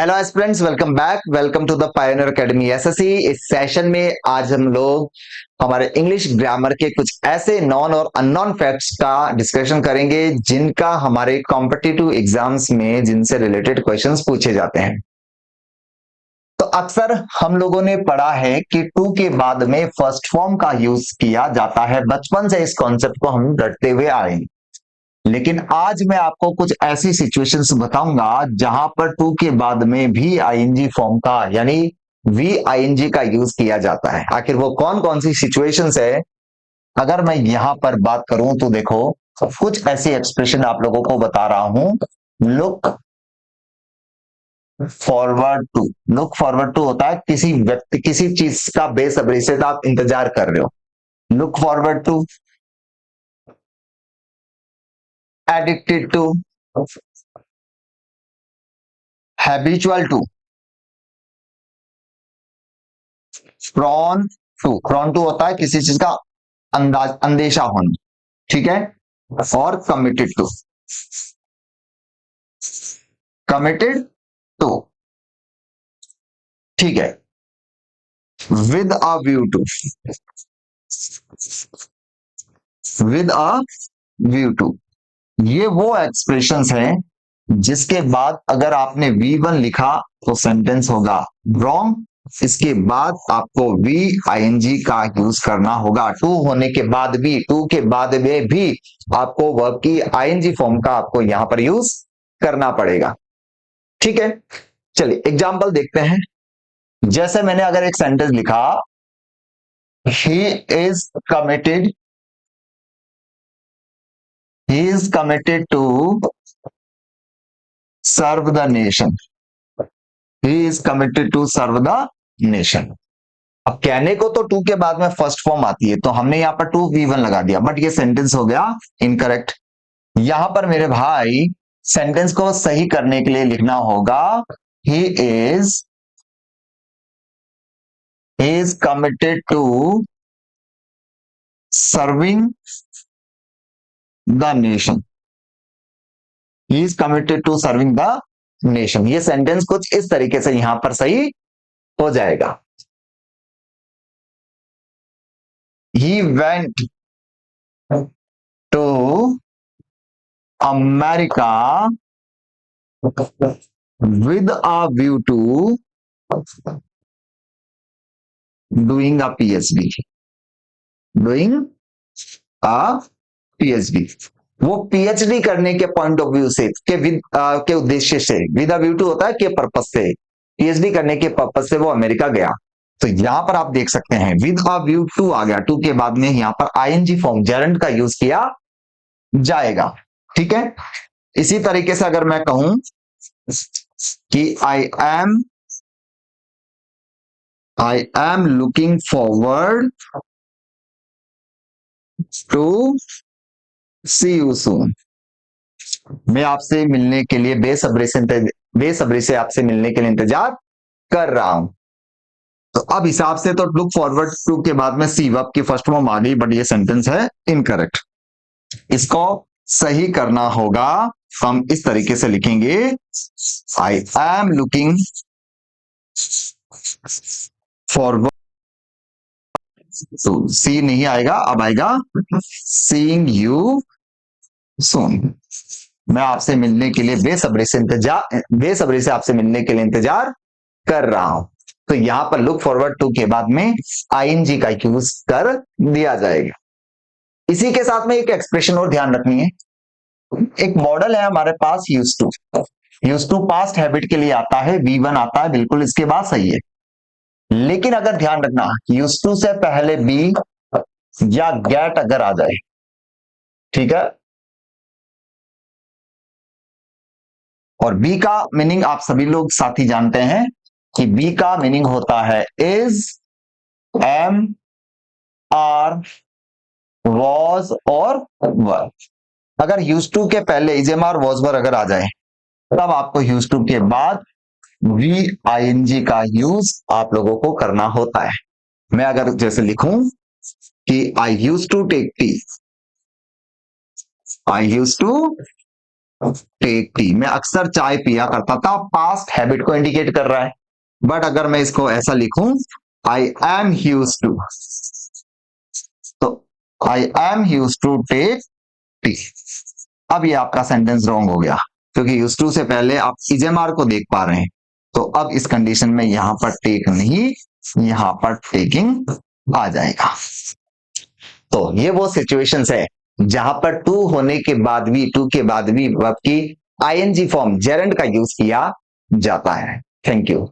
Hello aspirants, welcome back. Welcome to the pioneer academy SSC. इस session में आज हम लोग हमारे इंग्लिश ग्रामर के कुछ ऐसे नॉन और अननोन फैक्ट्स का डिस्कशन करेंगे जिनका हमारे कॉम्पिटिटिव एग्जाम्स में जिनसे रिलेटेड क्वेश्चंस पूछे जाते हैं। तो अक्सर हम लोगों ने पढ़ा है कि टू के बाद में फर्स्ट फॉर्म का यूज किया जाता है। बचपन से इस कॉन्सेप्ट को हम रटते हुए आए हैं। लेकिन आज मैं आपको कुछ ऐसी सिचुएशंस बताऊंगा जहां पर टू के बाद में भी आईएनजी फॉर्म का यानी वी आईएनजी का यूज किया जाता है। आखिर वो कौन कौन सी सिचुएशंस है, अगर मैं यहां पर बात करूं तो देखो, कुछ ऐसी एक्सप्रेशन आप लोगों को बता रहा हूं। Look forward to. Look forward to होता है किसी व्यक्ति किसी चीज का बेसब्री से आप इंतजार कर रहे हो। Look forward to, addicted to, habitual to, prone to होता है किसी चीज का अंदाज अंदेशा होना, ठीक है। और कमिटेड टू, ठीक है। With a view to, with a view to, ये वो एक्सप्रेशंस हैं जिसके बाद अगर आपने V1 लिखा तो सेंटेंस होगा रॉन्ग। इसके बाद आपको वी आईएनजी का यूज करना होगा। टू होने के बाद भी, टू के बाद में भी आपको वर्ब की आईएनजी फॉर्म का आपको यहां पर यूज करना पड़ेगा, ठीक है। चलिए एग्जाम्पल देखते हैं। जैसे मैंने अगर एक सेंटेंस लिखा, he is committed he is committed to serve the nation, he is committed to serve the nation. अब कहने को तो टू के बाद में फर्स्ट फॉर्म आती है, तो हमने यहां पर टू V1 लगा दिया, बट ये सेंटेंस हो गया इनकरेक्ट। यहां पर मेरे भाई सेंटेंस को सही करने के लिए लिखना होगा he is committed to serving the nation, he is committed to serving the nation. ये सेंटेंस कुछ इस तरीके से यहां पर सही हो जाएगा। He went to America with a view to doing a PhD, doing a PhD। वो पीएचडी करने के पॉइंट ऑफ व्यू से के उद्देश्य से, विद अ व्यू टू होता है के पर्पज से, पीएचडी करने के पर्पज से वो अमेरिका गया। तो यहां पर आप देख सकते हैं विद अ व्यू टू आ गया। टू के बाद में यहां पर आईएनजी फॉर्म जेरंड का यूज किया जाएगा, ठीक है। इसी तरीके से अगर मैं कहूं कि I am looking forward to see you soon। मैं आपसे मिलने के लिए बेसब्री से आपसे मिलने के लिए इंतजार कर रहा हूं। तो अब हिसाब से तो लुक फॉरवर्ड टू के बाद में सी वर्ब की फर्स्ट फॉर्म आ गई, बट ये सेंटेंस है इनकरेक्ट। इसको सही करना होगा। हम इस तरीके से लिखेंगे, I am looking forward to, see नहीं आएगा, अब आएगा सीइंग यू सून। मैं आपसे मिलने के लिए बेसब्री से आपसे मिलने के लिए इंतजार कर रहा हूं। तो यहां पर लुक फॉरवर्ड टू के बाद में आईएनजी का यूज कर दिया जाएगा। इसी के साथ में एक एक्सप्रेशन और ध्यान रखनी है। एक मॉडल है हमारे पास यूज टू पास्ट हैबिट के लिए आता है, V1 आता है, बिल्कुल इसके बाद सही है। लेकिन अगर ध्यान रखना, यूज टू से पहले बी या गेट अगर आ जाए, ठीक है, और बी का मीनिंग आप सभी लोग साथी जानते हैं कि बी का मीनिंग होता है इज, एम, आर, वॉज और वर। अगर यूज टू के पहले इज, एम, आर, वॉज, वर अगर आ जाए, तब आपको यूज टू के बाद वी आईएनजी का यूज आप लोगों को करना होता है। मैं अगर जैसे लिखूं कि I use to take tea, I use to take tea, मैं अक्सर चाय पिया करता था, पास्ट हैबिट को इंडिकेट कर रहा है। बट अगर मैं इसको ऐसा लिखूं, आई एम यूज टू, तो I am used to take tea, अब ये आपका सेंटेंस रॉन्ग हो गया, क्योंकि यूज टू से पहले आप इजेमार को देख पा रहे हैं। तो अब इस कंडीशन में यहां पर टेक नहीं, यहां पर टेकिंग आ जाएगा। तो ये वो सिचुएशंस है जहां पर टू होने के बाद भी, टू के बाद भी वर्ब की आईएनजी फॉर्म जेरंड का यूज किया जाता है। Thank you.